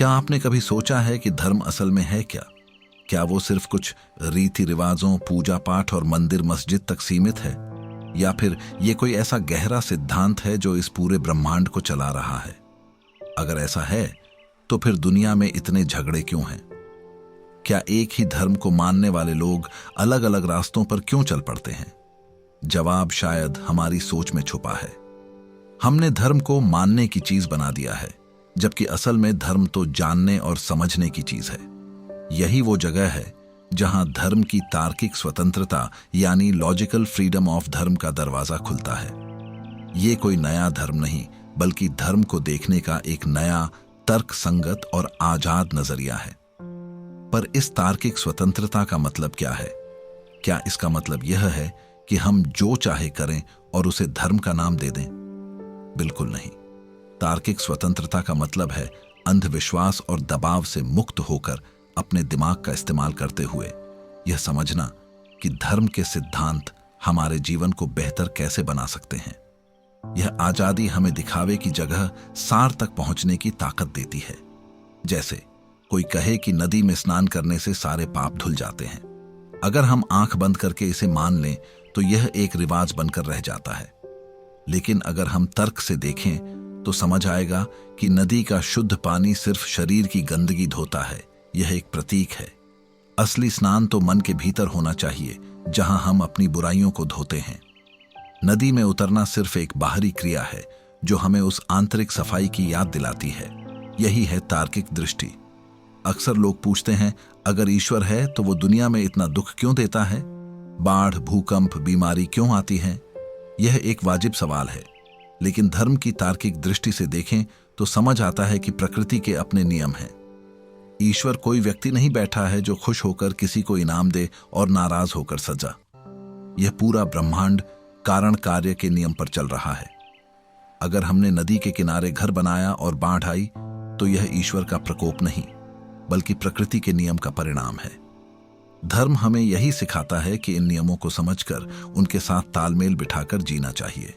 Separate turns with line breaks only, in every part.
क्या आपने कभी सोचा है कि धर्म असल में है क्या? क्या वो सिर्फ कुछ रीति रिवाजों, पूजा पाठ और मंदिर मस्जिद तक सीमित है, या फिर ये कोई ऐसा गहरा सिद्धांत है जो इस पूरे ब्रह्मांड को चला रहा है? अगर ऐसा है तो फिर दुनिया में इतने झगड़े क्यों हैं? क्या एक ही धर्म को मानने वाले लोग अलग अलग रास्तों पर क्यों चल पड़ते हैं? जवाब शायद हमारी सोच में छुपा है। हमने धर्म को मानने की चीज बना दिया है, जबकि असल में धर्म तो जानने और समझने की चीज है। यही वो जगह है जहां धर्म की तार्किक स्वतंत्रता यानी लॉजिकल फ्रीडम ऑफ धर्म का दरवाजा खुलता है। ये कोई नया धर्म नहीं, बल्कि धर्म को देखने का एक नया, तर्क संगत और आजाद नजरिया है। पर इस तार्किक स्वतंत्रता का मतलब क्या है? क्या इसका मतलब यह है कि हम जो चाहे करें और उसे धर्म का नाम दे दें? बिल्कुल नहीं। तार्किक स्वतंत्रता का मतलब है अंधविश्वास और दबाव से मुक्त होकर अपने दिमाग का इस्तेमाल करते हुए यह समझना कि धर्म के सिद्धांत हमारे जीवन को बेहतर कैसे बना सकते हैं। यह आजादी हमें दिखावे की जगह सार तक पहुंचने की ताकत देती है। जैसे कोई कहे कि नदी में स्नान करने से सारे पाप धुल जाते हैं। अगर हम आंख बंद करके इसे मान लें तो यह एक रिवाज बनकर रह जाता है। लेकिन अगर हम तर्क से देखें तो समझ आएगा कि नदी का शुद्ध पानी सिर्फ शरीर की गंदगी धोता है। यह एक प्रतीक है। असली स्नान तो मन के भीतर होना चाहिए, जहां हम अपनी बुराइयों को धोते हैं। नदी में उतरना सिर्फ एक बाहरी क्रिया है जो हमें उस आंतरिक सफाई की याद दिलाती है। यही है तार्किक दृष्टि। अक्सर लोग पूछते हैं, अगर ईश्वर है तो वो दुनिया में इतना दुख क्यों देता है? बाढ़, भूकंप, बीमारी क्यों आती है? यह एक वाजिब सवाल है, लेकिन धर्म की तार्किक दृष्टि से देखें तो समझ आता है कि प्रकृति के अपने नियम हैं। ईश्वर कोई व्यक्ति नहीं बैठा है जो खुश होकर किसी को इनाम दे और नाराज होकर सजा। यह पूरा ब्रह्मांड कारण कार्य के नियम पर चल रहा है। अगर हमने नदी के किनारे घर बनाया और बाढ़ आई तो यह ईश्वर का प्रकोप नहीं, बल्कि प्रकृति के नियम का परिणाम है। धर्म हमें यही सिखाता है कि इन नियमों को समझकर उनके साथ तालमेल बिठाकर जीना चाहिए।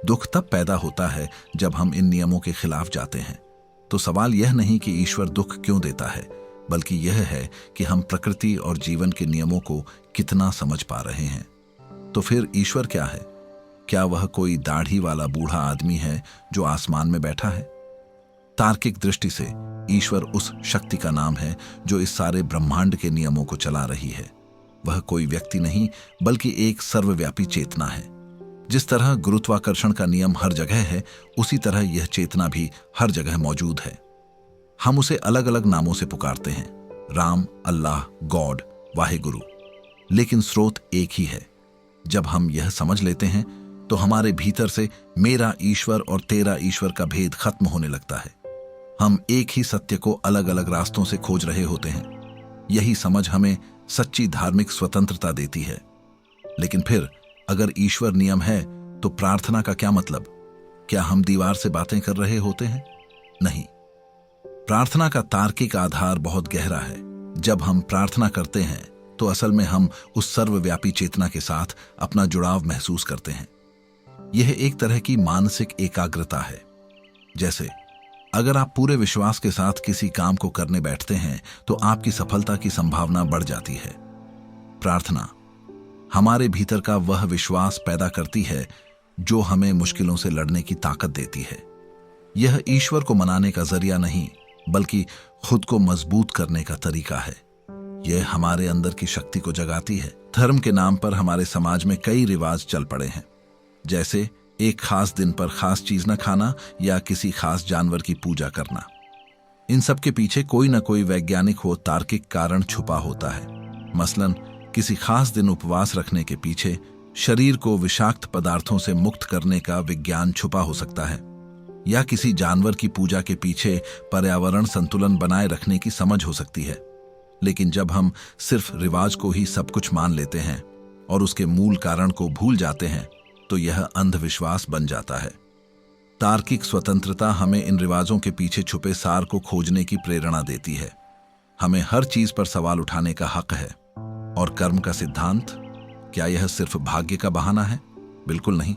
दुख तब पैदा होता है जब हम इन नियमों के खिलाफ जाते हैं। तो सवाल यह नहीं कि ईश्वर दुख क्यों देता है, बल्कि यह है कि हम प्रकृति और जीवन के नियमों को कितना समझ पा रहे हैं। तो फिर ईश्वर क्या है? क्या वह कोई दाढ़ी वाला बूढ़ा आदमी है जो आसमान में बैठा है? तार्किक दृष्टि से ईश्वर उस शक्ति का नाम है जो इस सारे ब्रह्मांड के नियमों को चला रही है। वह कोई व्यक्ति नहीं, बल्कि एक सर्वव्यापी चेतना है। जिस तरह गुरुत्वाकर्षण का नियम हर जगह है, उसी तरह यह चेतना भी हर जगह मौजूद है। हम उसे अलग अलग नामों से पुकारते हैं, राम, अल्लाह, गॉड, वाहेगुरु, लेकिन स्रोत एक ही है। जब हम यह समझ लेते हैं तो हमारे भीतर से मेरा ईश्वर और तेरा ईश्वर का भेद खत्म होने लगता है। हम एक ही सत्य को अलग अलग रास्तों से खोज रहे होते हैं। यही समझ हमें सच्ची धार्मिक स्वतंत्रता देती है। लेकिन फिर अगर ईश्वर नियम है तो प्रार्थना का क्या मतलब? क्या हम दीवार से बातें कर रहे होते हैं? नहीं। प्रार्थना का तार्किक आधार बहुत गहरा है। जब हम प्रार्थना करते हैं तो असल में हम उस सर्वव्यापी चेतना के साथ अपना जुड़ाव महसूस करते हैं। यह एक तरह की मानसिक एकाग्रता है। जैसे अगर आप पूरे विश्वास के साथ किसी काम को करने बैठते हैं तो आपकी सफलता की संभावना बढ़ जाती है। प्रार्थना हमारे भीतर का वह विश्वास पैदा करती है जो हमें मुश्किलों से लड़ने की ताकत देती है। यह ईश्वर को मनाने का जरिया नहीं, बल्कि खुद को मजबूत करने का तरीका है। यह हमारे अंदर की शक्ति को जगाती है। धर्म के नाम पर हमारे समाज में कई रिवाज चल पड़े हैं, जैसे एक खास दिन पर खास चीज न खाना या किसी खास जानवर की पूजा करना। इन सब के पीछे कोई न कोई वैज्ञानिक हो तार्किक कारण छुपा होता है। मसलन किसी खास दिन उपवास रखने के पीछे शरीर को विषाक्त पदार्थों से मुक्त करने का विज्ञान छुपा हो सकता है, या किसी जानवर की पूजा के पीछे पर्यावरण संतुलन बनाए रखने की समझ हो सकती है। लेकिन जब हम सिर्फ रिवाज को ही सब कुछ मान लेते हैं और उसके मूल कारण को भूल जाते हैं तो यह अंधविश्वास बन जाता है। तार्किक स्वतंत्रता हमें इन रिवाजों के पीछे छुपे सार को खोजने की प्रेरणा देती है। हमें हर चीज पर सवाल उठाने का हक है। और कर्म का सिद्धांत, क्या यह सिर्फ भाग्य का बहाना है? बिल्कुल नहीं।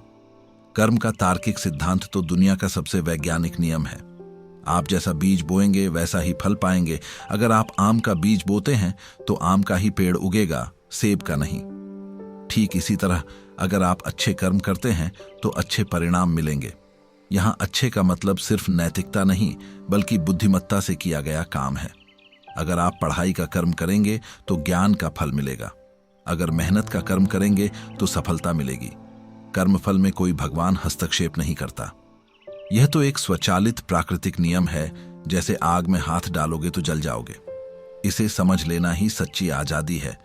कर्म का तार्किक सिद्धांत तो दुनिया का सबसे वैज्ञानिक नियम है। आप जैसा बीज बोएंगे वैसा ही फल पाएंगे। अगर आप आम का बीज बोते हैं तो आम का ही पेड़ उगेगा, सेब का नहीं। ठीक इसी तरह अगर आप अच्छे कर्म करते हैं तो अच्छे परिणाम मिलेंगे। यहाँ अच्छे का मतलब सिर्फ नैतिकता नहीं बल्कि बुद्धिमत्ता से किया गया काम है। अगर आप पढ़ाई का कर्म करेंगे तो ज्ञान का फल मिलेगा। अगर मेहनत का कर्म करेंगे तो सफलता मिलेगी। कर्मफल में कोई भगवान हस्तक्षेप नहीं करता। यह तो एक स्वचालित प्राकृतिक नियम है, जैसे आग में हाथ डालोगे तो जल जाओगे। इसे समझ लेना ही सच्ची आजादी है,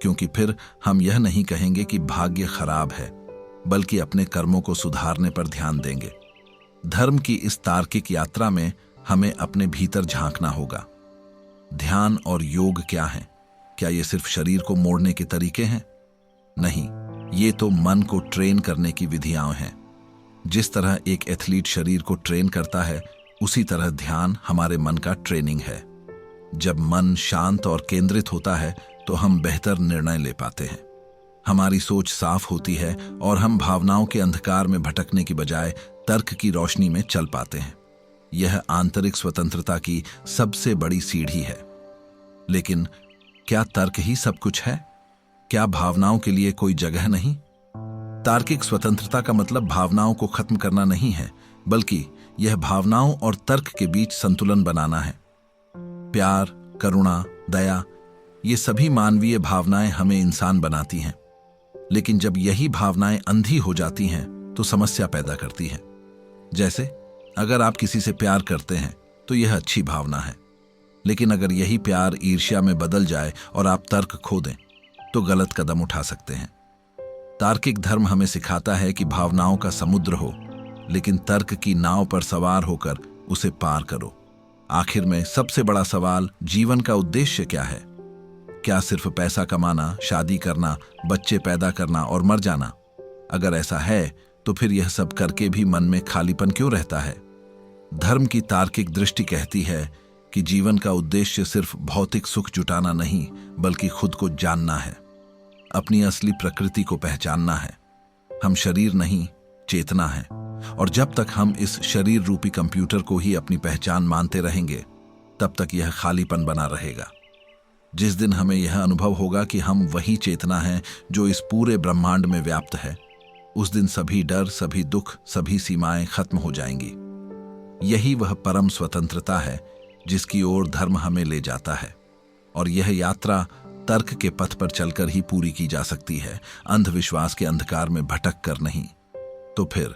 क्योंकि फिर हम यह नहीं कहेंगे कि भाग्य खराब है, बल्कि अपने कर्मों को सुधारने पर ध्यान देंगे। धर्म की इस तार्किक यात्रा में हमें अपने भीतर झांकना होगा। ध्यान और योग क्या है? क्या ये सिर्फ शरीर को मोड़ने के तरीके हैं? नहीं, ये तो मन को ट्रेन करने की विधियां हैं। जिस तरह एक एथलीट शरीर को ट्रेन करता है, उसी तरह ध्यान हमारे मन का ट्रेनिंग है। जब मन शांत और केंद्रित होता है तो हम बेहतर निर्णय ले पाते हैं। हमारी सोच साफ होती है और हम भावनाओं के अंधकार में भटकने की बजाय तर्क की रोशनी में चल पाते हैं। यह आंतरिक स्वतंत्रता की सबसे बड़ी सीढ़ी है। लेकिन क्या तर्क ही सब कुछ है? क्या भावनाओं के लिए कोई जगह नहीं? तार्किक स्वतंत्रता का मतलब भावनाओं को खत्म करना नहीं है, बल्कि यह भावनाओं और तर्क के बीच संतुलन बनाना है। प्यार, करुणा, दया, ये सभी मानवीय भावनाएं हमें इंसान बनाती हैं। लेकिन जब यही भावनाएं अंधी हो जाती हैं तो समस्या पैदा करती हैं। जैसे अगर आप किसी से प्यार करते हैं तो यह अच्छी भावना है, लेकिन अगर यही प्यार ईर्ष्या में बदल जाए और आप तर्क खो दें तो गलत कदम उठा सकते हैं। तार्किक धर्म हमें सिखाता है कि भावनाओं का समुद्र हो, लेकिन तर्क की नाव पर सवार होकर उसे पार करो। आखिर में सबसे बड़ा सवाल, जीवन का उद्देश्य क्या है? क्या सिर्फ पैसा कमाना, शादी करना, बच्चे पैदा करना और मर जाना? अगर ऐसा है तो फिर यह सब करके भी मन में खालीपन क्यों रहता है? धर्म की तार्किक दृष्टि कहती है कि जीवन का उद्देश्य सिर्फ भौतिक सुख जुटाना नहीं, बल्कि खुद को जानना है, अपनी असली प्रकृति को पहचानना है। हम शरीर नहीं, चेतना है, और जब तक हम इस शरीर रूपी कंप्यूटर को ही अपनी पहचान मानते रहेंगे, तब तक यह खालीपन बना रहेगा। जिस दिन हमें यह अनुभव होगा कि हम वही चेतना हैं जो इस पूरे ब्रह्मांड में व्याप्त है, उस दिन सभी डर, सभी दुख, सभी सीमाएं खत्म हो जाएंगी। यही वह परम स्वतंत्रता है जिसकी ओर धर्म हमें ले जाता है, और यह यात्रा तर्क के पथ पर चलकर ही पूरी की जा सकती है, अंधविश्वास के अंधकार में भटक कर नहीं। तो फिर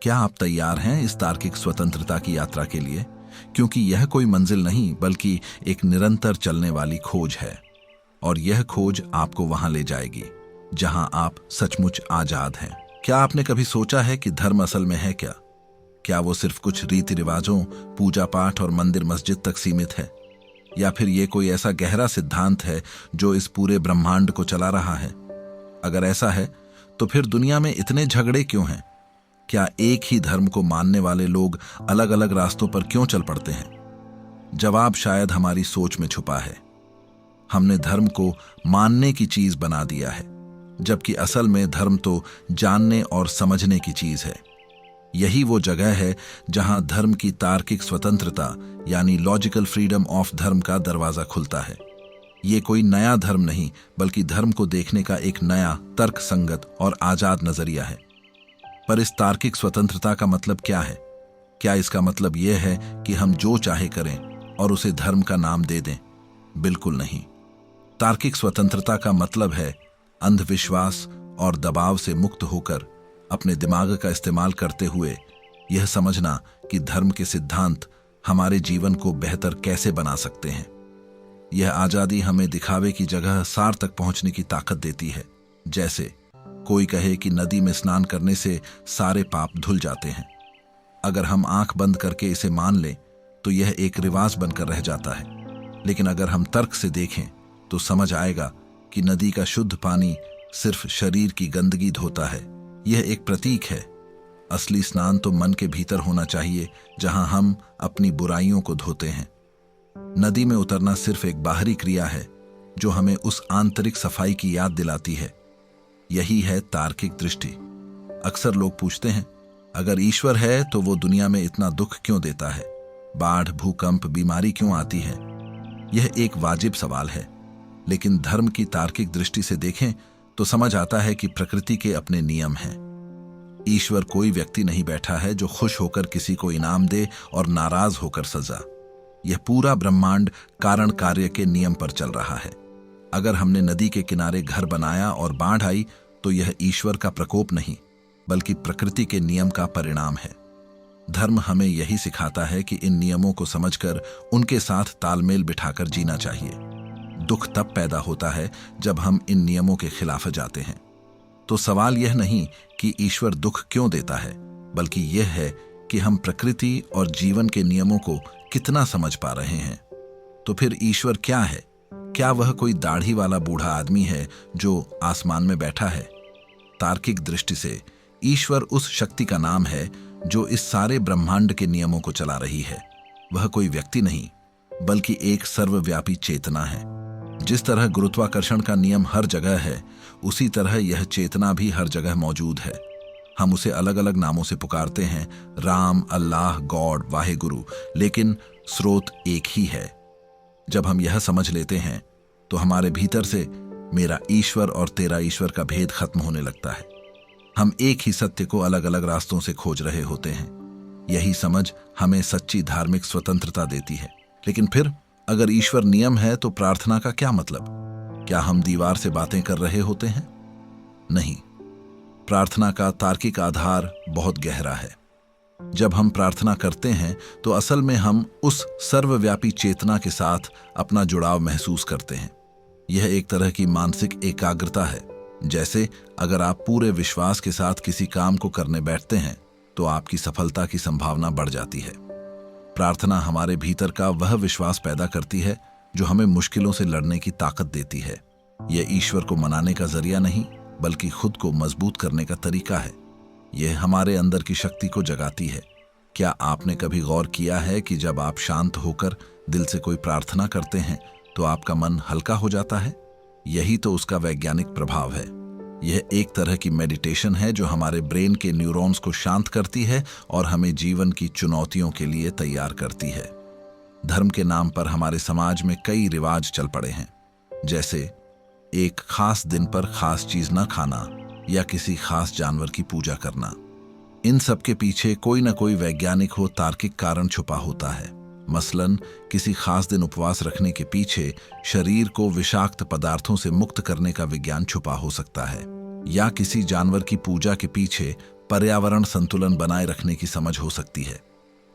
क्या आप तैयार हैं इस तार्किक स्वतंत्रता की यात्रा के लिए? क्योंकि यह कोई मंजिल नहीं, बल्कि एक निरंतर चलने वाली खोज है, और यह खोज आपको वहां ले जाएगी जहां आप सचमुच आजाद हैं। क्या आपने कभी सोचा है कि धर्म असल में है क्या? क्या वो सिर्फ कुछ रीति रिवाजों, पूजा पाठ और मंदिर मस्जिद तक सीमित है, या फिर ये कोई ऐसा गहरा सिद्धांत है जो इस पूरे ब्रह्मांड को चला रहा है? अगर ऐसा है तो फिर दुनिया में इतने झगड़े क्यों हैं? क्या एक ही धर्म को मानने वाले लोग अलग अलग रास्तों पर क्यों चल पड़ते हैं? जवाब शायद हमारी सोच में छुपा है। हमने धर्म को मानने की चीज बना दिया है, जबकि असल में धर्म तो जानने और समझने की चीज है। यही वो जगह है जहां धर्म की तार्किक स्वतंत्रता यानी लॉजिकल फ्रीडम ऑफ धर्म का दरवाजा खुलता है। ये कोई नया धर्म नहीं, बल्कि धर्म को देखने का एक नया, तर्क संगत और आजाद नजरिया है। पर इस तार्किक स्वतंत्रता का मतलब क्या है? क्या इसका मतलब यह है कि हम जो चाहे करें और उसे धर्म का नाम दे दें? बिल्कुल नहीं। तार्किक स्वतंत्रता का मतलब है अंधविश्वास और दबाव से मुक्त होकर अपने दिमाग का इस्तेमाल करते हुए यह समझना कि धर्म के सिद्धांत हमारे जीवन को बेहतर कैसे बना सकते हैं। यह आजादी हमें दिखावे की जगह सार तक पहुंचने की ताकत देती है। जैसे कोई कहे कि नदी में स्नान करने से सारे पाप धुल जाते हैं। अगर हम आंख बंद करके इसे मान लें तो यह एक रिवाज बनकर रह जाता है, लेकिन अगर हम तर्क से देखें तो समझ आएगा कि नदी का शुद्ध पानी सिर्फ शरीर की गंदगी धोता है। यह एक प्रतीक है। असली स्नान तो मन के भीतर होना चाहिए, जहां हम अपनी बुराइयों को धोते हैं। नदी में उतरना सिर्फ एक बाहरी क्रिया है जो हमें उस आंतरिक सफाई की याद दिलाती है। यही है तार्किक दृष्टि। अक्सर लोग पूछते हैं, अगर ईश्वर है तो वो दुनिया में इतना दुख क्यों देता है? बाढ़, भूकंप, बीमारी क्यों आती है? यह एक वाजिब सवाल है, लेकिन धर्म की तार्किक दृष्टि से देखें तो समझ आता है कि प्रकृति के अपने नियम हैं। ईश्वर कोई व्यक्ति नहीं बैठा है जो खुश होकर किसी को इनाम दे और नाराज होकर सजा। यह पूरा ब्रह्मांड कारण कार्य के नियम पर चल रहा है। अगर हमने नदी के किनारे घर बनाया और बाढ़ आई तो यह ईश्वर का प्रकोप नहीं, बल्कि प्रकृति के नियम का परिणाम है। धर्म हमें यही सिखाता है कि इन नियमों को समझकर उनके साथ तालमेल बिठाकर जीना चाहिए। दुख तब पैदा होता है जब हम इन नियमों के खिलाफ जाते हैं। तो सवाल यह नहीं कि ईश्वर दुख क्यों देता है, बल्कि यह है कि हम प्रकृति और जीवन के नियमों को कितना समझ पा रहे हैं। तो फिर ईश्वर क्या है? क्या वह कोई दाढ़ी वाला बूढ़ा आदमी है जो आसमान में बैठा है? तार्किक दृष्टि से ईश्वर उस शक्ति का नाम है जो इस सारे ब्रह्मांड के नियमों को चला रही है। वह कोई व्यक्ति नहीं, बल्कि एक सर्वव्यापी चेतना है। जिस तरह गुरुत्वाकर्षण का नियम हर जगह है, उसी तरह यह चेतना भी हर जगह मौजूद है। हम उसे अलग अलग नामों से पुकारते हैं, राम, अल्लाह, गॉड, वाहेगुरु, लेकिन स्रोत एक ही है। जब हम यह समझ लेते हैं तो हमारे भीतर से मेरा ईश्वर और तेरा ईश्वर का भेद खत्म होने लगता है। हम एक ही सत्य को अलग अलग रास्तों से खोज रहे होते हैं। यही समझ हमें सच्ची धार्मिक स्वतंत्रता देती है। लेकिन फिर अगर ईश्वर नियम है तो प्रार्थना का क्या मतलब? क्या हम दीवार से बातें कर रहे होते हैं? नहीं, प्रार्थना का तार्किक आधार बहुत गहरा है। जब हम प्रार्थना करते हैं तो असल में हम उस सर्वव्यापी चेतना के साथ अपना जुड़ाव महसूस करते हैं। यह एक तरह की मानसिक एकाग्रता है। जैसे अगर आप पूरे विश्वास के साथ किसी काम को करने बैठते हैं तो आपकी सफलता की संभावना बढ़ जाती है। प्रार्थना हमारे भीतर का वह विश्वास पैदा करती है जो हमें मुश्किलों से लड़ने की ताकत देती है। यह ईश्वर को मनाने का जरिया नहीं, बल्कि खुद को मजबूत करने का तरीका है। यह हमारे अंदर की शक्ति को जगाती है। क्या आपने कभी गौर किया है कि जब आप शांत होकर दिल से कोई प्रार्थना करते हैं तो आपका मन हल्का हो जाता है? यही तो उसका वैज्ञानिक प्रभाव है। यह एक तरह की मेडिटेशन है जो हमारे ब्रेन के न्यूरॉन्स को शांत करती है और हमें जीवन की चुनौतियों के लिए तैयार करती है। धर्म के नाम पर हमारे समाज में कई रिवाज चल पड़े हैं, जैसे एक खास दिन पर खास चीज न खाना या किसी खास जानवर की पूजा करना। इन सब के पीछे कोई न कोई वैज्ञानिक हो तार्किक कारण छुपा होता है। मसलन किसी खास दिन उपवास रखने के पीछे शरीर को विषाक्त पदार्थों से मुक्त करने का विज्ञान छुपा हो सकता है, या किसी जानवर की पूजा के पीछे पर्यावरण संतुलन बनाए रखने की समझ हो सकती है।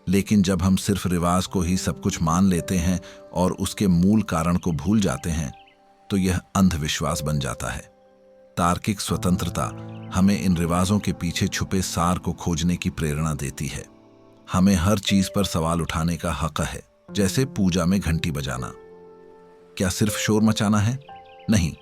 लेकिन जब हम सिर्फ रिवाज को ही सब कुछ मान लेते हैं और उसके मूल कारण को भूल जाते हैं तो यह अंधविश्वास बन जाता है। तार्किक स्वतंत्रता हमें इन रिवाजों के पीछे छुपे सार को खोजने की प्रेरणा देती है। हमें हर चीज पर सवाल उठाने का हक है। जैसे पूजा में घंटी बजाना, क्या सिर्फ शोर मचाना है? नहीं,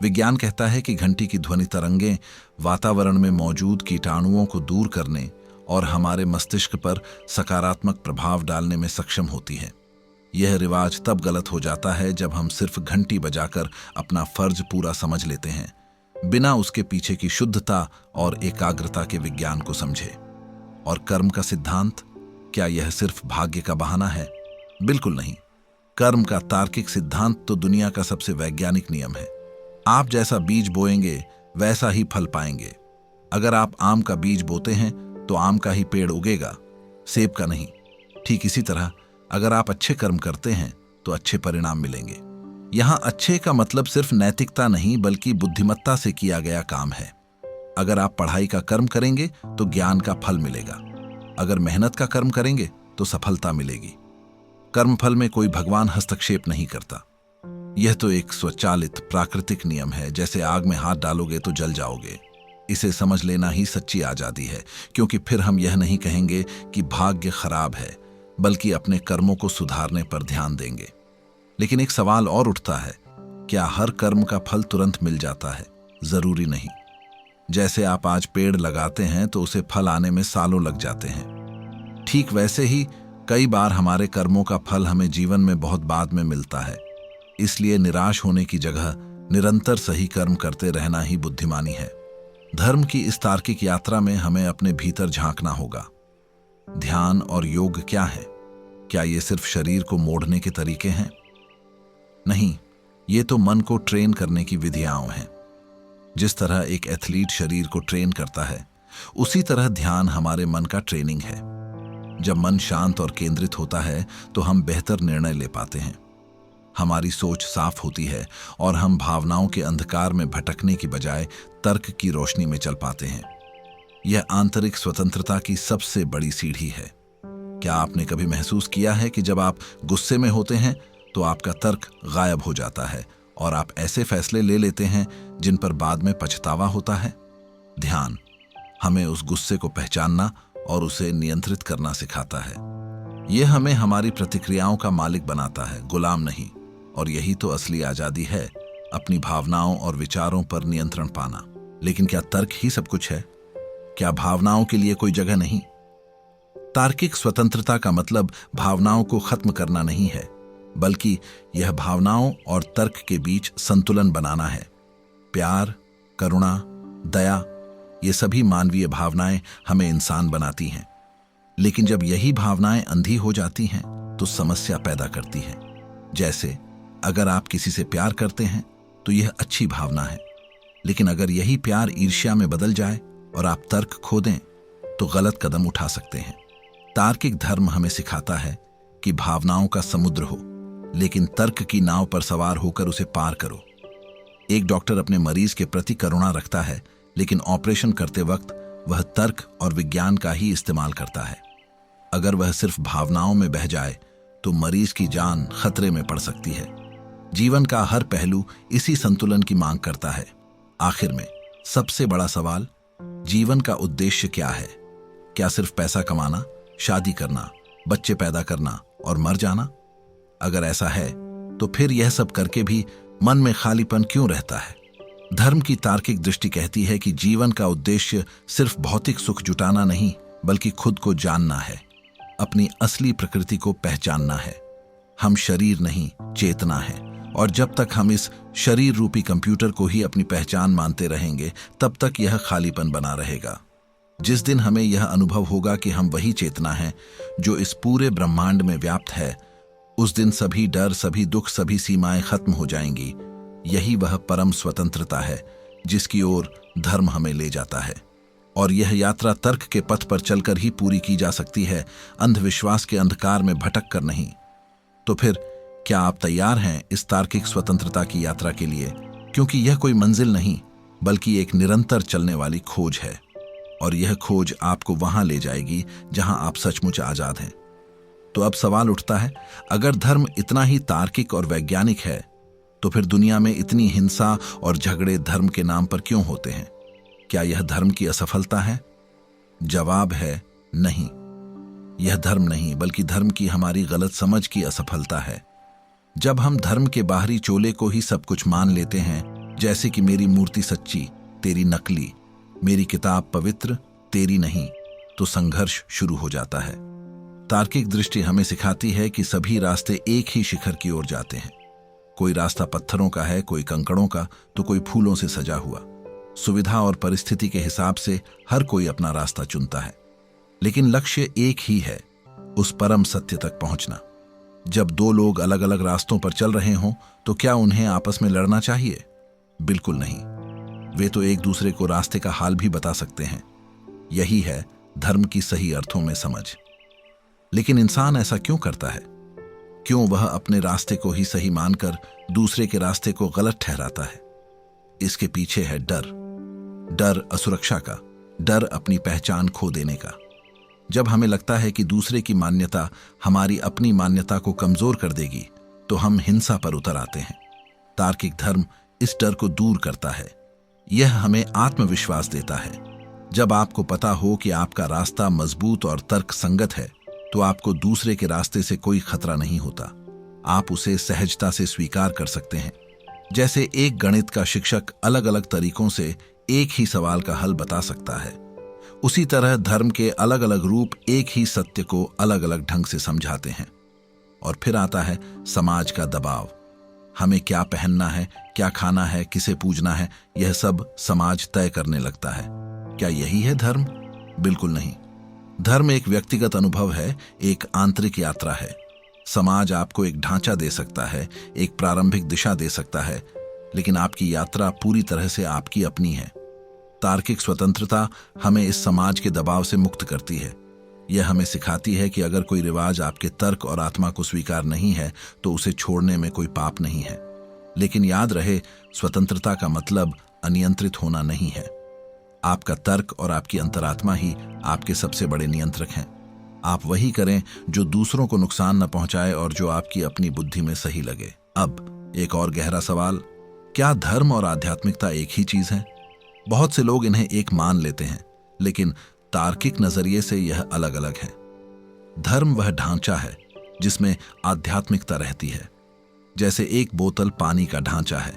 विज्ञान कहता है कि घंटी की ध्वनि तरंगें वातावरण में मौजूद कीटाणुओं को दूर करने और हमारे मस्तिष्क पर सकारात्मक प्रभाव डालने में सक्षम होती है। यह रिवाज तब गलत हो जाता है जब हम सिर्फ घंटी बजाकर अपना फर्ज पूरा समझ लेते हैं, बिना उसके पीछे की शुद्धता और एकाग्रता के विज्ञान को समझे। और कर्म का सिद्धांत, क्या यह सिर्फ भाग्य का बहाना है? बिल्कुल नहीं। कर्म का तार्किक सिद्धांत तो दुनिया का सबसे वैज्ञानिक नियम है। आप जैसा बीज बोएंगे वैसा ही फल पाएंगे। अगर आप आम का बीज बोते हैं तो आम का ही पेड़ उगेगा, सेब का नहीं। ठीक इसी तरह अगर आप अच्छे कर्म करते हैं तो अच्छे परिणाम मिलेंगे। यहां अच्छे का मतलब सिर्फ नैतिकता नहीं, बल्कि बुद्धिमत्ता से किया गया काम है। अगर आप पढ़ाई का कर्म करेंगे तो ज्ञान का फल मिलेगा। अगर मेहनत का कर्म करेंगे तो सफलता मिलेगी। कर्मफल में कोई भगवान हस्तक्षेप नहीं करता। यह तो एक स्वचालित प्राकृतिक नियम है। जैसे आग में हाथ डालोगे तो जल जाओगे। इसे समझ लेना ही सच्ची आजादी है, क्योंकि फिर हम यह नहीं कहेंगे कि भाग्य खराब है, बल्कि अपने कर्मों को सुधारने पर ध्यान देंगे। लेकिन एक सवाल और उठता है, क्या हर कर्म का फल तुरंत मिल जाता है? जरूरी नहीं। जैसे आप आज पेड़ लगाते हैं तो उसे फल आने में सालों लग जाते हैं। ठीक वैसे ही कई बार हमारे कर्मों का फल हमें जीवन में बहुत बाद में मिलता है। इसलिए निराश होने की जगह निरंतर सही कर्म करते रहना ही बुद्धिमानी है। धर्म की इस तार्किक यात्रा में हमें अपने भीतर झांकना होगा। ध्यान और योग क्या है? क्या ये सिर्फ शरीर को मोड़ने के तरीके हैं? नहीं, ये तो मन को ट्रेन करने की विधियां हैं। जिस तरह एक एथलीट शरीर को ट्रेन करता है, उसी तरह ध्यान हमारे मन का ट्रेनिंग है। जब मन शांत और केंद्रित होता है तो हम बेहतर निर्णय ले पाते हैं। हमारी सोच साफ होती है और हम भावनाओं के अंधकार में भटकने की बजाय तर्क की रोशनी में चल पाते हैं। यह आंतरिक स्वतंत्रता की सबसे बड़ी सीढ़ी है। क्या आपने कभी महसूस किया है कि जब आप गुस्से में होते हैं तो आपका तर्क गायब हो जाता है और आप ऐसे फैसले ले लेते हैं जिन पर बाद में पछतावा होता है? ध्यान हमें उस गुस्से को पहचानना और उसे नियंत्रित करना सिखाता है। यह हमें हमारी प्रतिक्रियाओं का मालिक बनाता है, गुलाम नहीं। और यही तो असली आजादी है, अपनी भावनाओं और विचारों पर नियंत्रण पाना। लेकिन क्या तर्क ही सब कुछ है? क्या भावनाओं के लिए कोई जगह नहीं? तार्किक स्वतंत्रता का मतलब भावनाओं को खत्म करना नहीं है, बल्कि यह भावनाओं और तर्क के बीच संतुलन बनाना है। प्यार, करुणा, दया, ये सभी मानवीय भावनाएं हमें इंसान बनाती हैं। लेकिन जब यही भावनाएं अंधी हो जाती हैं तो समस्या पैदा करती हैं। जैसे अगर आप किसी से प्यार करते हैं तो यह अच्छी भावना है, लेकिन अगर यही प्यार ईर्ष्या में बदल जाए और आप तर्क खो दें तो गलत कदम उठा सकते हैं। तार्किक धर्म हमें सिखाता है कि भावनाओं का समुद्र हो, लेकिन तर्क की नाव पर सवार होकर उसे पार करो। एक डॉक्टर अपने मरीज के प्रति करुणा रखता है, लेकिन ऑपरेशन करते वक्त वह तर्क और विज्ञान का ही इस्तेमाल करता है। अगर वह सिर्फ भावनाओं में बह जाए तो मरीज की जान खतरे में पड़ सकती है। जीवन का हर पहलू इसी संतुलन की मांग करता है। आखिर में सबसे बड़ा सवाल, जीवन का उद्देश्य क्या है? क्या सिर्फ पैसा कमाना, शादी करना, बच्चे पैदा करना और मर जाना? अगर ऐसा है तो फिर यह सब करके भी मन में खालीपन क्यों रहता है? धर्म की तार्किक दृष्टि कहती है कि जीवन का उद्देश्य सिर्फ भौतिक सुख जुटाना नहीं, बल्कि खुद को जानना है, अपनी असली प्रकृति को पहचानना है। हम शरीर नहीं, चेतना है, और जब तक हम इस शरीर रूपी कंप्यूटर को ही अपनी पहचान मानते रहेंगे, तब तक यह खालीपन बना रहेगा। जिस दिन हमें यह अनुभव होगा कि हम वही चेतना हैं जो इस पूरे ब्रह्मांड में व्याप्त है, उस दिन सभी डर, सभी दुख, सभी सीमाएं खत्म हो जाएंगी। यही वह परम स्वतंत्रता है जिसकी ओर धर्म हमें ले जाता है। और यह यात्रा तर्क के पथ पर चलकर ही पूरी की जा सकती है, अंधविश्वास के अंधकार में भटक कर नहीं। तो फिर क्या आप तैयार हैं इस तार्किक स्वतंत्रता की यात्रा के लिए? क्योंकि यह कोई मंजिल नहीं, बल्कि एक निरंतर चलने वाली खोज है। और यह खोज आपको वहां ले जाएगी जहां आप सचमुच आजाद हैं। तो अब सवाल उठता है, अगर धर्म इतना ही तार्किक और वैज्ञानिक है, तो फिर दुनिया में इतनी हिंसा और झगड़े धर्म के नाम पर क्यों होते हैं? क्या यह धर्म की असफलता है? जवाब है नहीं। यह धर्म नहीं, बल्कि धर्म की हमारी गलत समझ की असफलता है। जब हम धर्म के बाहरी चोले को ही सब कुछ मान लेते हैं, जैसे कि मेरी मूर्ति सच्ची, तेरी नकली, मेरी किताब पवित्र, तेरी नहीं, तो संघर्ष शुरू हो जाता है। तार्किक दृष्टि हमें सिखाती है कि सभी रास्ते एक ही शिखर की ओर जाते हैं। कोई रास्ता पत्थरों का है, कोई कंकड़ों का, तो कोई फूलों से सजा हुआ। सुविधा और परिस्थिति के हिसाब से हर कोई अपना रास्ता चुनता है, लेकिन लक्ष्य एक ही है, उस परम सत्य तक पहुंचना। जब दो लोग अलग अलग रास्तों पर चल रहे हों तो क्या उन्हें आपस में लड़ना चाहिए? बिल्कुल नहीं। वे तो एक दूसरे को रास्ते का हाल भी बता सकते हैं। यही है धर्म की सही अर्थों में समझ। लेकिन इंसान ऐसा क्यों करता है? क्यों वह अपने रास्ते को ही सही मानकर दूसरे के रास्ते को गलत ठहराता है? इसके पीछे है डर। डर असुरक्षा का, डर अपनी पहचान खो देने का। जब हमें लगता है कि दूसरे की मान्यता हमारी अपनी मान्यता को कमजोर कर देगी, तो हम हिंसा पर उतर आते हैं। तार्किक धर्म इस डर को दूर करता है। यह हमें आत्मविश्वास देता है। जब आपको पता हो कि आपका रास्ता मजबूत और तर्क संगत है, तो आपको दूसरे के रास्ते से कोई खतरा नहीं होता। आप उसे सहजता से स्वीकार कर सकते हैं। जैसे एक गणित का शिक्षक अलग अलग तरीकों से एक ही सवाल का हल बता सकता है, उसी तरह धर्म के अलग अलग रूप एक ही सत्य को अलग अलग ढंग से समझाते हैं। और फिर आता है समाज का दबाव। हमें क्या पहनना है, क्या खाना है, किसे पूजना है, यह सब समाज तय करने लगता है। क्या यही है धर्म? बिल्कुल नहीं। धर्म एक व्यक्तिगत अनुभव है, एक आंतरिक यात्रा है। समाज आपको एक ढांचा दे सकता है, एक प्रारंभिक दिशा दे सकता है, लेकिन आपकी यात्रा पूरी तरह से आपकी अपनी है। तार्किक स्वतंत्रता हमें इस समाज के दबाव से मुक्त करती है। यह हमें सिखाती है कि अगर कोई रिवाज आपके तर्क और आत्मा को स्वीकार नहीं है तो उसे छोड़ने में कोई पाप नहीं है। लेकिन याद रहे, स्वतंत्रता का मतलब अनियंत्रित होना नहीं है। आपका तर्क और आपकी अंतरात्मा ही आपके सबसे बड़े नियंत्रक हैं। आप वही करें जो दूसरों को नुकसान न पहुंचाए और जो आपकी अपनी बुद्धि में सही लगे। अब एक और गहरा सवाल, क्या धर्म और आध्यात्मिकता एक ही चीज है? बहुत से लोग इन्हें एक मान लेते हैं, लेकिन तार्किक नजरिए से यह अलग अलग है। धर्म वह ढांचा है जिसमें आध्यात्मिकता रहती है। जैसे एक बोतल पानी का ढांचा है,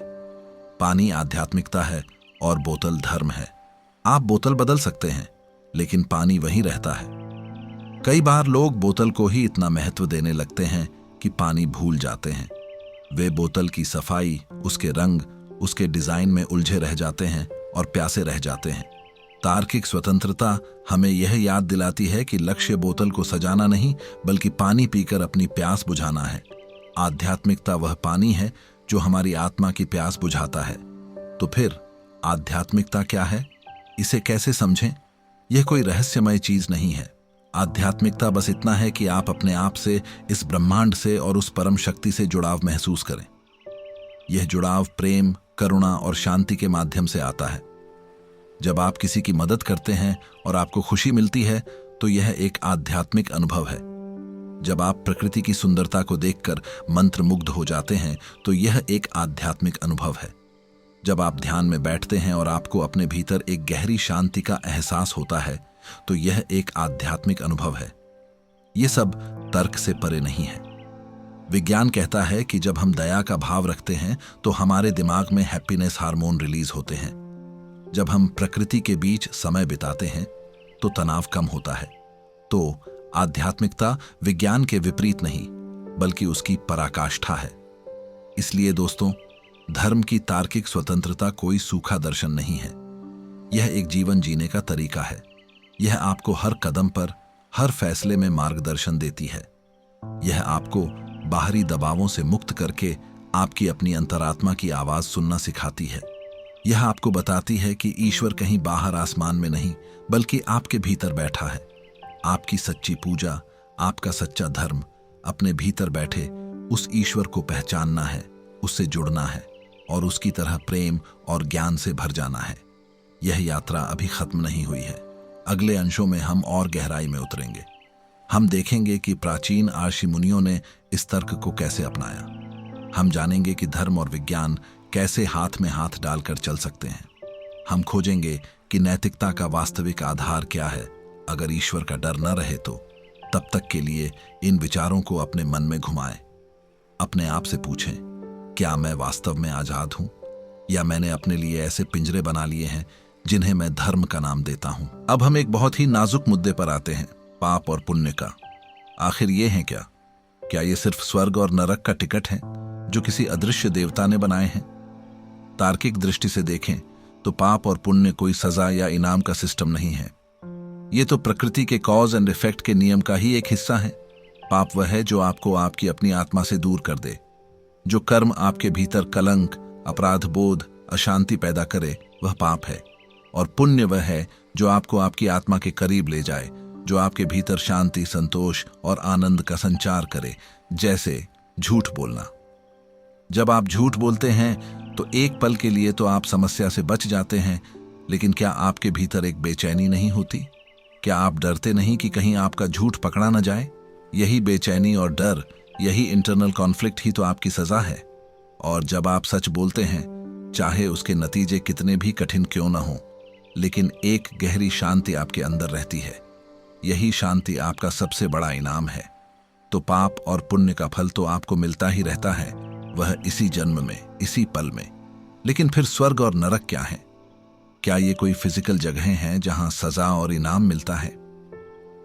पानी आध्यात्मिकता है और बोतल धर्म है। आप बोतल बदल सकते हैं, लेकिन पानी वहीं रहता है। कई बार लोग बोतल को ही इतना महत्व देने लगते हैं कि पानी भूल जाते हैं। वे बोतल की सफाई, उसके रंग, उसके डिजाइन में उलझे रह जाते हैं और प्यासे रह जाते हैं। तार्किक स्वतंत्रता हमें यह याद दिलाती है कि लक्ष्य बोतल को सजाना नहीं, बल्कि पानी पीकर अपनी प्यास बुझाना है। आध्यात्मिकता वह पानी है जो हमारी आत्मा की प्यास बुझाता है। तो फिर आध्यात्मिकता क्या है? इसे कैसे समझें? यह कोई रहस्यमय चीज नहीं है। आध्यात्मिकता बस इतना है कि आप अपने आप से, इस ब्रह्मांड से और उस परम शक्ति से जुड़ाव महसूस करें। यह जुड़ाव प्रेम, करुणा और शांति के माध्यम से आता है। जब आप किसी की मदद करते हैं और आपको खुशी मिलती है तो यह एक आध्यात्मिक अनुभव है। जब आप प्रकृति की सुंदरता को देखकर मंत्रमुग्ध हो जाते हैं तो यह एक आध्यात्मिक अनुभव है। जब आप ध्यान में बैठते हैं और आपको अपने भीतर एक गहरी शांति का एहसास होता है तो यह एक आध्यात्मिक अनुभव है। यह सब तर्क से परे नहीं है। विज्ञान कहता है कि जब हम दया का भाव रखते हैं तो हमारे दिमाग में हैप्पीनेस हार्मोन रिलीज होते हैं। जब हम प्रकृति के बीच समय बिताते हैं तो तनाव कम होता है। तो आध्यात्मिकता विज्ञान के विपरीत नहीं, बल्कि उसकी पराकाष्ठा है। इसलिए दोस्तों, धर्म की तार्किक स्वतंत्रता कोई सूखा दर्शन नहीं है। यह एक जीवन जीने का तरीका है। यह आपको हर कदम पर, हर फैसले में मार्गदर्शन देती है। यह आपको बाहरी दबावों से मुक्त करके आपकी अपनी अंतरात्मा की आवाज सुनना सिखाती है। यह आपको बताती है कि ईश्वर कहीं बाहर आसमान में नहीं, बल्कि आपके भीतर बैठा है। आपकी सच्ची पूजा, आपका सच्चा धर्म अपने भीतर बैठे उस ईश्वर को पहचानना है, उससे जुड़ना है और उसकी तरह प्रेम और ज्ञान से भर जाना है। यह यात्रा अभी खत्म नहीं हुई है। अगले अंशों में हम और गहराई में उतरेंगे। हम देखेंगे कि प्राचीन आर्षि मुनियों ने इस तर्क को कैसे अपनाया। हम जानेंगे कि धर्म और विज्ञान कैसे हाथ में हाथ डालकर चल सकते हैं। हम खोजेंगे कि नैतिकता का वास्तविक आधार क्या है। अगर ईश्वर का डर न रहे तो तब तक के लिए इन विचारों को अपने मन में घुमाएं। अपने आप से पूछें, क्या मैं वास्तव में आजाद हूं, या मैंने अपने लिए ऐसे पिंजरे बना लिए हैं जिन्हें मैं धर्म का नाम देता हूं। अब हम एक बहुत ही नाजुक मुद्दे पर आते हैं, पाप और पुण्य का। आखिर ये है क्या ये सिर्फ स्वर्ग और नरक का टिकट है जो किसी अदृश्य देवता ने बनाए हैं? तार्किक दृष्टि से देखें तो पाप और पुण्य कोई सजा या इनाम का सिस्टम नहीं है। ये तो प्रकृति के कॉज एंड इफेक्ट के नियम का ही एक हिस्सा है। पाप वह है जो आपको आपकी अपनी आत्मा से दूर कर दे। जो कर्म आपके भीतर कलंक, अपराध बोध, अशांति पैदा करे, वह पाप है। और पुण्य वह है जो आपको आपकी आत्मा के करीब ले जाए, जो आपके भीतर शांति, संतोष और आनंद का संचार करे। जैसे झूठ बोलना। जब आप झूठ बोलते हैं तो एक पल के लिए तो आप समस्या से बच जाते हैं, लेकिन क्या आपके भीतर एक बेचैनी नहीं होती? क्या आप डरते नहीं कि कहीं आपका झूठ पकड़ा न जाए? यही बेचैनी और डर, यही इंटरनल कॉन्फ्लिक्ट ही तो आपकी सजा है। और जब आप सच बोलते हैं, चाहे उसके नतीजे कितने भी कठिन क्यों न हो, लेकिन एक गहरी शांति आपके अंदर रहती है। यही शांति आपका सबसे बड़ा इनाम है। तो पाप और पुण्य का फल तो आपको मिलता ही रहता है, वह इसी जन्म में, इसी पल में। लेकिन फिर स्वर्ग और नरक क्या है? क्या ये कोई फिजिकल जगहें हैं जहां सजा और इनाम मिलता है?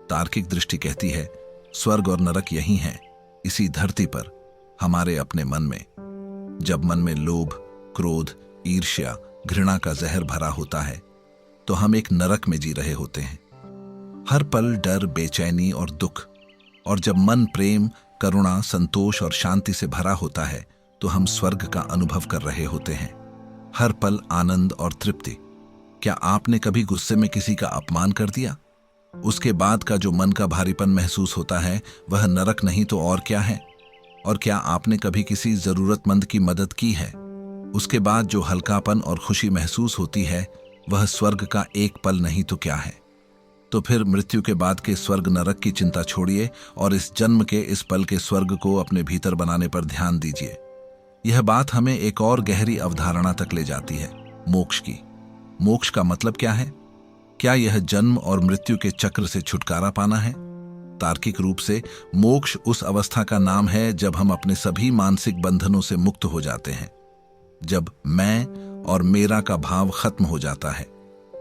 तार्किक दृष्टि कहती है स्वर्ग और नरक यही हैं, इसी धरती पर, हमारे अपने मन में। जब मन में लोभ, क्रोध, ईर्ष्या, घृणा का जहर भरा होता है तो हम एक नरक में जी रहे होते हैं। हर पल डर, बेचैनी और दुख। और जब मन प्रेम, करुणा, संतोष और शांति से भरा होता है तो हम स्वर्ग का अनुभव कर रहे होते हैं। हर पल आनंद और तृप्ति। क्या आपने कभी गुस्से में किसी का अपमान कर दिया? उसके बाद का जो मन का भारीपन महसूस होता है वह नरक नहीं तो और क्या है? और क्या आपने कभी किसी जरूरतमंद की मदद की है? उसके बाद जो हल्कापन और खुशी महसूस होती है वह स्वर्ग का एक पल नहीं तो क्या है? तो फिर मृत्यु के बाद के स्वर्ग नरक की चिंता छोड़िए और इस जन्म के इस पल के स्वर्ग को अपने भीतर बनाने पर ध्यान दीजिए। यह बात हमें एक और गहरी अवधारणा तक ले जाती है, मोक्ष की। मोक्ष का मतलब क्या है? क्या यह जन्म और मृत्यु के चक्र से छुटकारा पाना है? तार्किक रूप से मोक्ष उस अवस्था का नाम है जब हम अपने सभी मानसिक बंधनों से मुक्त हो जाते हैं, जब मैं और मेरा का भाव खत्म हो जाता है,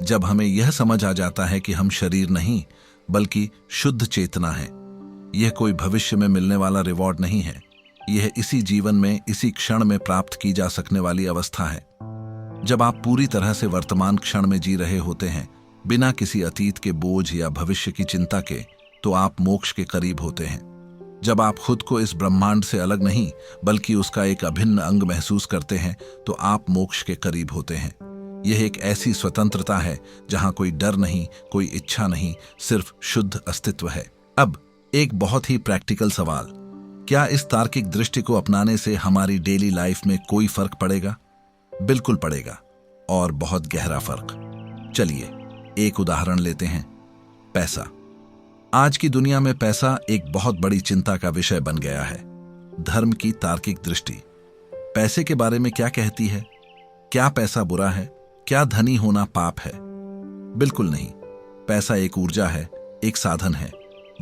जब हमें यह समझ आ जाता है कि हम शरीर नहीं बल्कि शुद्ध चेतना है। यह कोई भविष्य में मिलने वाला रिवॉर्ड नहीं है, यह इसी जीवन में, इसी क्षण में प्राप्त की जा सकने वाली अवस्था है। जब आप पूरी तरह से वर्तमान क्षण में जी रहे होते हैं, बिना किसी अतीत के बोझ या भविष्य की चिंता के, तो आप मोक्ष के करीब होते हैं। जब आप खुद को इस ब्रह्मांड से अलग नहीं बल्कि उसका एक अभिन्न अंग महसूस करते हैं, तो आप मोक्ष के करीब होते हैं। यह एक ऐसी स्वतंत्रता है जहां कोई डर नहीं, कोई इच्छा नहीं, सिर्फ शुद्ध अस्तित्व है। अब एक बहुत ही प्रैक्टिकल सवाल, क्या इस तार्किक दृष्टि को अपनाने से हमारी डेली लाइफ में कोई फर्क पड़ेगा? बिल्कुल पड़ेगा, और बहुत गहरा फर्क। चलिए एक उदाहरण लेते हैं, पैसा। आज की दुनिया में पैसा एक बहुत बड़ी चिंता का विषय बन गया है। धर्म की तार्किक दृष्टि पैसे के बारे में क्या कहती है? क्या पैसा बुरा है? क्या धनी होना पाप है? बिल्कुल नहीं। पैसा एक ऊर्जा है, एक साधन है।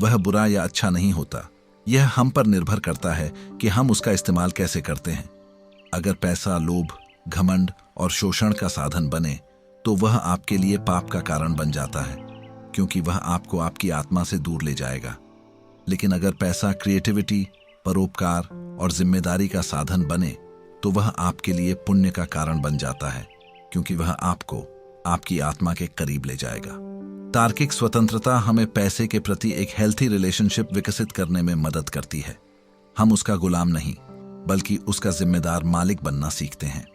वह बुरा या अच्छा नहीं होता। यह हम पर निर्भर करता है कि हम उसका इस्तेमाल कैसे करते हैं। अगर पैसा लोभ, घमंड और शोषण का साधन बने तो वह आपके लिए पाप का कारण बन जाता है, क्योंकि वह आपको आपकी आत्मा से दूर ले जाएगा। लेकिन अगर पैसा क्रिएटिविटी, परोपकार और जिम्मेदारी का साधन बने तो वह आपके लिए पुण्य का कारण बन जाता है, क्योंकि वह आपको आपकी आत्मा के करीब ले जाएगा। तार्किक स्वतंत्रता हमें पैसे के प्रति एक हेल्थी रिलेशनशिप विकसित करने में मदद करती है। हम उसका गुलाम नहीं बल्कि उसका जिम्मेदार मालिक बनना सीखते हैं।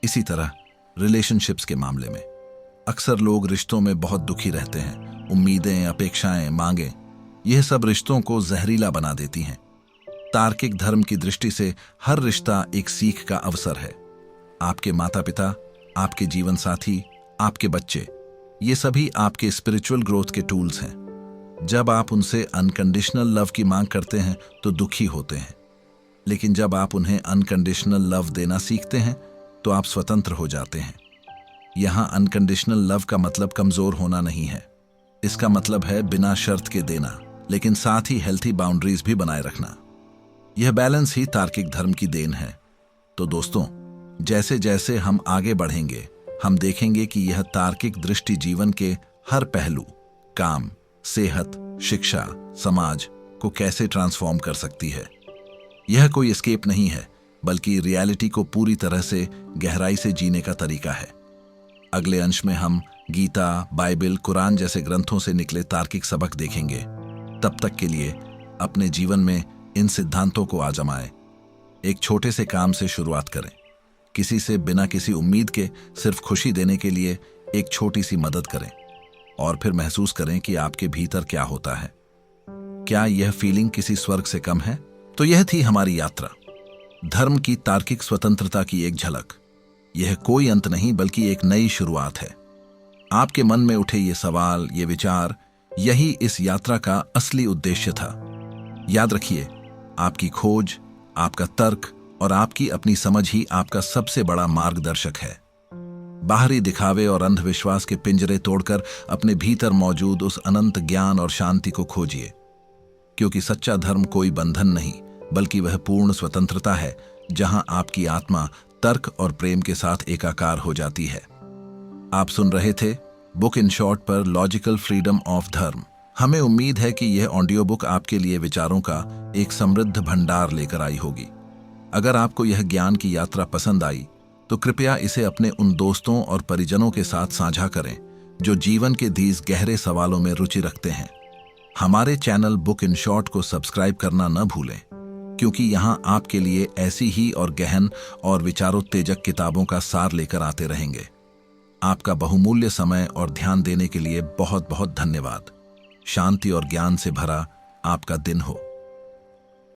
इसी तरह रिलेशनशिप्स के मामले में अक्सर लोग रिश्तों में बहुत दुखी रहते हैं। उम्मीदें, अपेक्षाएं, मांगें, यह सब रिश्तों को जहरीला बना देती हैं। तार्किक धर्म की दृष्टि से हर रिश्ता एक सीख का अवसर है। आपके माता पिता, आपके जीवन साथी, आपके बच्चे, ये सभी आपके स्पिरिचुअल ग्रोथ के टूल्स हैं। जब आप उनसे अनकंडीशनल लव की मांग करते हैं तो दुखी होते हैं, लेकिन जब आप उन्हें अनकंडीशनल लव देना सीखते हैं तो आप स्वतंत्र हो जाते हैं। यहां अनकंडीशनल लव का मतलब कमजोर होना नहीं है। इसका मतलब है बिना शर्त के देना, लेकिन साथ ही हेल्थी बाउंड्रीज भी बनाए रखना। यह बैलेंस ही तार्किक धर्म की देन है। तो दोस्तों, जैसे जैसे हम आगे बढ़ेंगे, हम देखेंगे कि यह तार्किक दृष्टि जीवन के हर पहलू, काम, सेहत, शिक्षा, समाज को कैसे ट्रांसफॉर्म कर सकती है। यह कोई एस्केप नहीं है, बल्कि रियलिटी को पूरी तरह से गहराई से जीने का तरीका है। अगले अंश में हम गीता, बाइबल, कुरान जैसे ग्रंथों से निकले तार्किक सबक देखेंगे। तब तक के लिए अपने जीवन में इन सिद्धांतों को आजमाएं। एक छोटे से काम से शुरुआत करें। किसी से बिना किसी उम्मीद के सिर्फ खुशी देने के लिए एक छोटी सी मदद करें, और फिर महसूस करें कि आपके भीतर क्या होता है। क्या यह फीलिंग किसी स्वर्ग से कम है? तो यह थी हमारी यात्रा, धर्म की तार्किक स्वतंत्रता की एक झलक। यह कोई अंत नहीं बल्कि एक नई शुरुआत है। आपके मन में उठे ये सवाल, ये विचार, यही इस यात्रा का असली उद्देश्य था। याद रखिए, आपकी खोज, आपका तर्क और आपकी अपनी समझ ही आपका सबसे बड़ा मार्गदर्शक है। बाहरी दिखावे और अंधविश्वास के पिंजरे तोड़कर अपने भीतर मौजूद उस अनंत ज्ञान और शांति को खोजिए, क्योंकि सच्चा धर्म कोई बंधन नहीं बल्कि वह पूर्ण स्वतंत्रता है, जहां आपकी आत्मा तर्क और प्रेम के साथ एकाकार हो जाती है। आप सुन रहे थे बुक इन शॉर्ट पर लॉजिकल फ्रीडम ऑफ धर्म। हमें उम्मीद है कि यह ऑडियो बुक आपके लिए विचारों का एक समृद्ध भंडार लेकर आई होगी। अगर आपको यह ज्ञान की यात्रा पसंद आई तो कृपया इसे अपने उन दोस्तों और परिजनों के साथ साझा करें जो जीवन के these गहरे सवालों में रुचि रखते हैं। हमारे चैनल बुक इन शॉर्ट को सब्सक्राइब करना न भूलें। क्योंकि यहाँ आपके लिए ऐसी ही और गहन और विचारोत्तेजक किताबों का सार लेकर आते रहेंगे। आपका बहुमूल्य समय और ध्यान देने के लिए बहुत बहुत धन्यवाद। शांति और ज्ञान से भरा आपका दिन हो।